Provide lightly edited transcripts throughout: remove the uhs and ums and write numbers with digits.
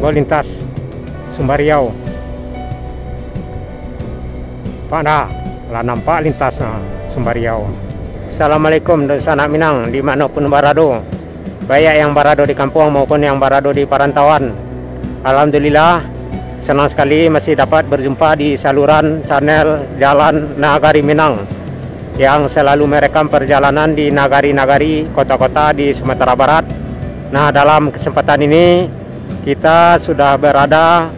Gol lintas Sumbariau. Pak dah lah nampak lintas Sumbariau. Assalamualaikum dan sanak Minang dimanapun berada, baik yang berada di kampung maupun yang berada di perantauan. Alhamdulillah senang sekali masih dapat berjumpa di saluran channel Jalan Nagari Minang yang selalu merekam perjalanan di nagari-nagari kota-kota di Sumatera Barat. Nah, dalam kesempatan ini kita sudah berada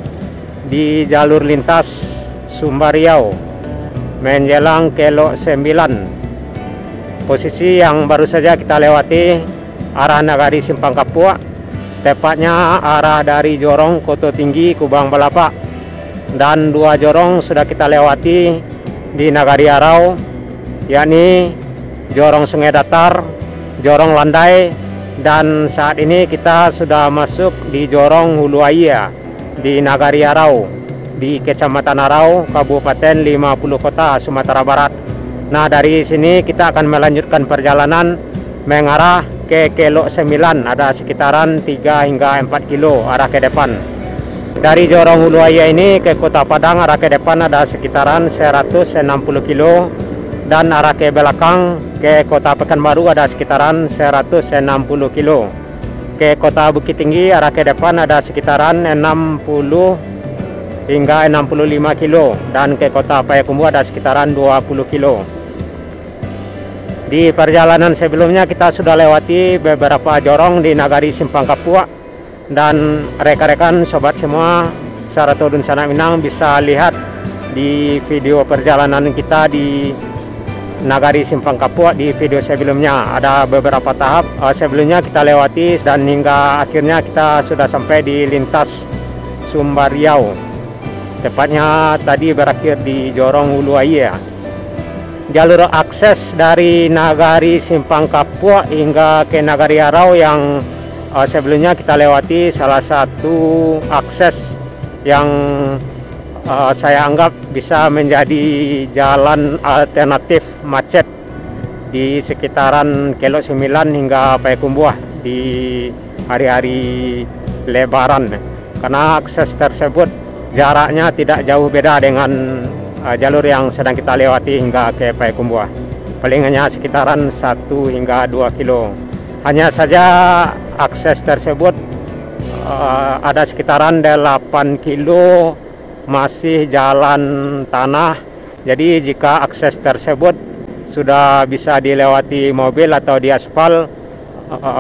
di jalur lintas Sumbariau menjelang Kelok 9. Posisi yang baru saja kita lewati arah Nagari Simpang Kapua, tepatnya arah dari Jorong Koto Tinggi Kubang Balapak, dan 2 jorong sudah kita lewati di Nagari Arau, yakni Jorong Sungai Datar, Jorong Landai, dan saat ini kita sudah masuk di Jorong Huluaya di Nagari Arau, di Kecamatan Arau, Kabupaten 50 Kota, Sumatera Barat. Nah, dari sini kita akan melanjutkan perjalanan mengarah ke Kelok 9, ada sekitaran 3 hingga 4 kilo arah ke depan. Dari Jorong Huluaya ini ke Kota Padang arah ke depan ada sekitaran 160 kilo, dan arah ke belakang ke Kota Pekanbaru ada sekitaran 160 kilo. Ke Kota Bukit Tinggi arah ke depan ada sekitaran 60 hingga 65 kilo, dan ke Kota Payakumbuh ada sekitaran 20 kilo. Di perjalanan sebelumnya kita sudah lewati beberapa jorong di Nagari Simpang Kapua, dan rekan-rekan sobat semua Saratoh dan Sanak Minang bisa lihat di video perjalanan kita di Nagari Simpang Kapua. Di video sebelumnya ada beberapa tahap sebelumnya kita lewati, dan hingga akhirnya kita sudah sampai di lintas Sumbariau, tepatnya tadi berakhir di Jorong Huluaya. Jalur akses dari Nagari Simpang Kapua hingga ke Nagari Arau yang sebelumnya kita lewati salah satu akses yang saya anggap bisa menjadi jalan alternatif macet di sekitaran Kelok 9 hingga Payakumbuh di hari-hari Lebaran, karena akses tersebut jaraknya tidak jauh beda dengan jalur yang sedang kita lewati hingga ke Payakumbuh, paling hanya sekitaran 1 hingga 2 kilo. Hanya saja akses tersebut ada sekitaran 8 kilo masih jalan tanah. Jadi jika akses tersebut sudah bisa dilewati mobil atau di aspal,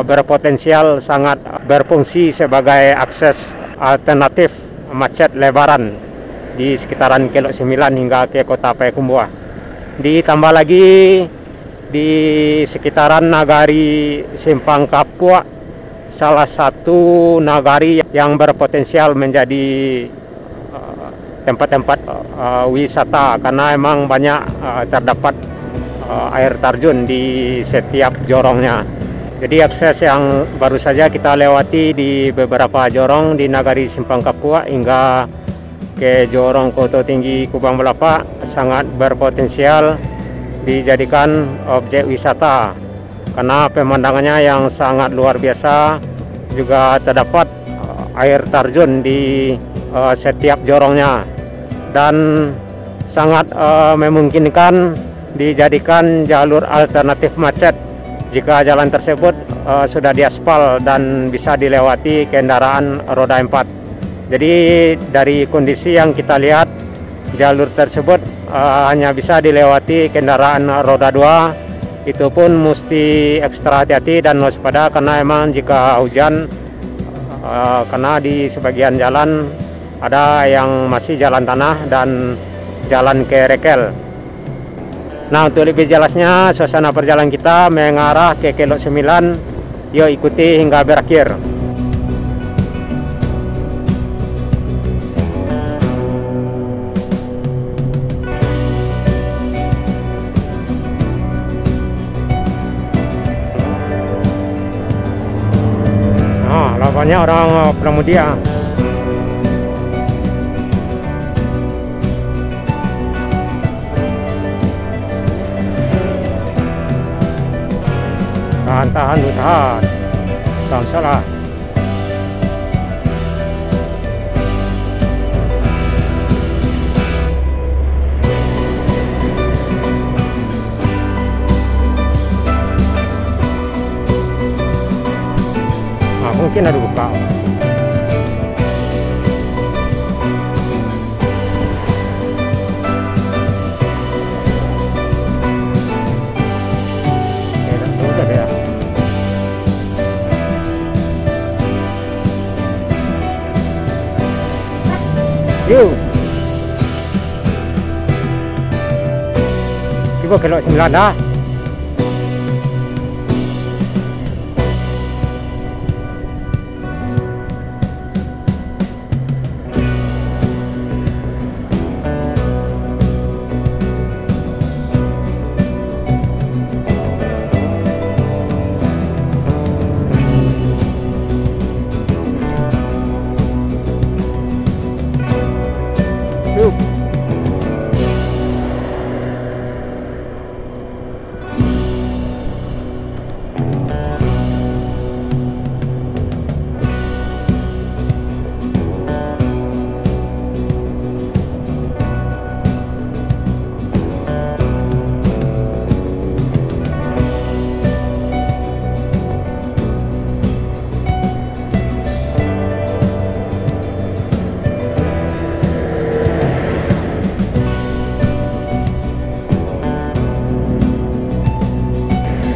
berpotensial sangat berfungsi sebagai akses alternatif macet Lebaran di sekitaran Kelok 9 hingga ke Kota Payakumbuh. Ditambah lagi di sekitaran Nagari Simpang Kapua, salah satu nagari yang berpotensial menjadi tempat-tempat wisata, karena memang banyak terdapat air terjun di setiap jorongnya. Jadi akses yang baru saja kita lewati di beberapa jorong di Nagari Simpang Kapua hingga ke Jorong Koto Tinggi Kubang Balapak sangat berpotensial dijadikan objek wisata, karena pemandangannya yang sangat luar biasa. Juga terdapat air terjun di setiap jorongnya, dan sangat memungkinkan dijadikan jalur alternatif macet jika jalan tersebut sudah diaspal dan bisa dilewati kendaraan roda 4. Jadi dari kondisi yang kita lihat, jalur tersebut hanya bisa dilewati kendaraan roda 2. Itu pun mesti ekstra hati-hati dan waspada, karena memang jika hujan, karena di sebagian jalan ada yang masih jalan tanah dan jalan kerikil. Nah, untuk lebih jelasnya suasana perjalanan kita mengarah ke Kelok 9, yuk ikuti hingga berakhir. Lawannya orang Pramudia. Tahan, tahan, tahan. Tahan salah. mungkin ada buka. Udah deh ya. Yuk. Coba kelok 9 dah. Yuk.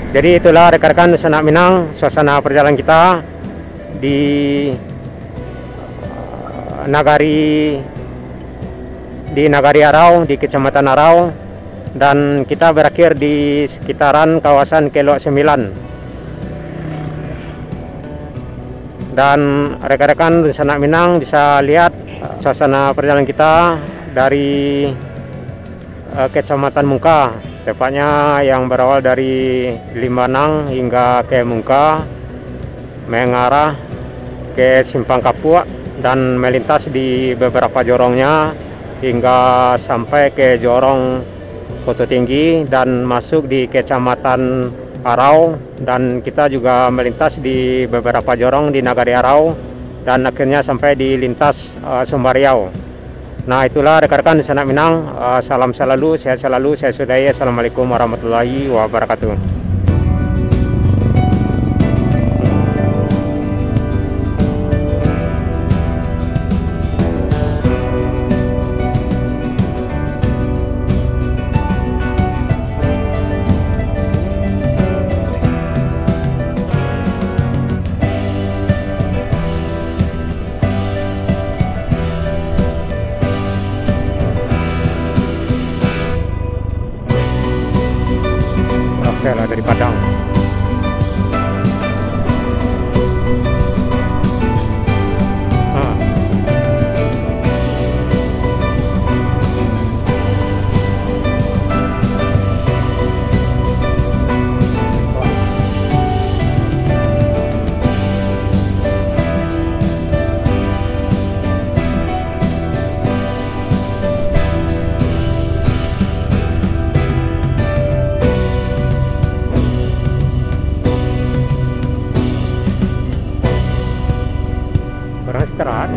Jadi itulah rekan-rekan Sanak Minang, suasana perjalanan kita di Nagari Arau, di Kecamatan Arau, dan kita berakhir di sekitaran kawasan Kelok 9. Dan rekan-rekan Sanak Minang bisa lihat suasana perjalanan kita dari Kecamatan Mungka, tepatnya yang berawal dari Limbanang hingga ke Mungka, mengarah ke Simpang Kapuak dan melintas di beberapa jorongnya hingga sampai ke Jorong Koto Tinggi dan masuk di Kecamatan Arau, dan kita juga melintas di beberapa jorong di Nagari Arau dan akhirnya sampai di lintas Sumbariau. Nah, itulah rekan-rekan Sanak Minang, salam selalu, sehat selalu, saya sudahi. Assalamualaikum warahmatullahi wabarakatuh. Lah dari Padang. Orang istirahat.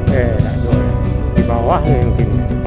Tak jauh. Di bawah mungkin.